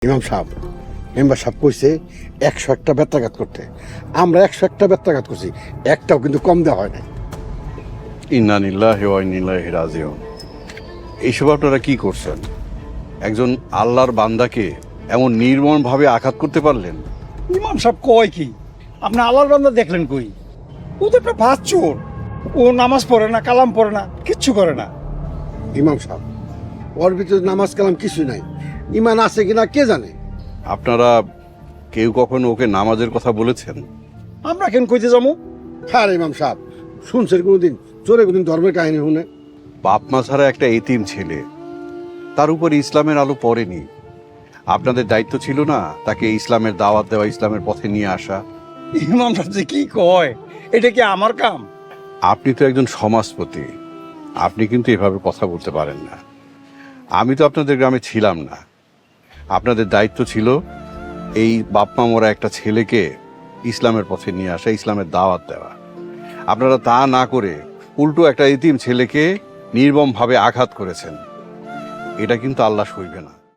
ইমাম সাহেব মেম্বার সাহেব কইছে 101টা বেত্রাঘাত করতে। আমরা 101টা বেত্রাঘাত করছি, একটাও কিন্তু কম দেওয়া হয় না। ইন্না লিল্লাহি ওয়া ইন্না ইলাইহি রাজিউন। এইসব আপনারা কি করছেন? একজন আল্লাহর বান্দাকে এমন নির্মমভাবে আঘাত করতে পারলেন? ইমাম সাহেব কয় কি? আপনি আল্লাহর বান্দা দেখলেন কই? ও তো একটা বাচ্চোর। ও নামাজ পড়ে না, কালাম পড়ে না, কিচ্ছু করে না। ইমাম সাহেব ওর ভিতরে নামাজ কালাম কিছু নাই, ইমান আছে কিনা কে জানে। আপনারা কেউ কখনো ওকে নামাজের কথা বলেছেন? আমরা কেন কইতে যাবো? হ্যাঁ ইমাম সাহেব, শুনছেন কোনোদিন জোরে কোনদিন ধর্মের কাহিনী শুনে? বাপ মা ছাড়া একটা এতিম ছেলে, তার উপর ইসলামের আলো পড়েনি। আপনাদের দায়িত্ব ছিল না তাকে ইসলামের দাওয়াত দেওয়া, ইসলামের পথে নিয়ে আসা? ইমাম সাহেব যে কি কয়, এটা কি আমার কাম? আপনি তো একজন সমাজপতি, আপনি কিন্তু এভাবে কথা বলতে পারেন না। আমি তো আপনাদের গ্রামে ছিলাম না। আপনাদের দায়িত্ব ছিল এই বাপমা মরা একটা ছেলেকে ইসলামের পথে নিয়ে আসা, ইসলামের দাওয়াত দেওয়া। আপনারা তা না করে উল্টো একটা এতিম ছেলেকে নির্মমভাবে আঘাত করেছেন। এটা কিন্তু আল্লাহ সইবে না।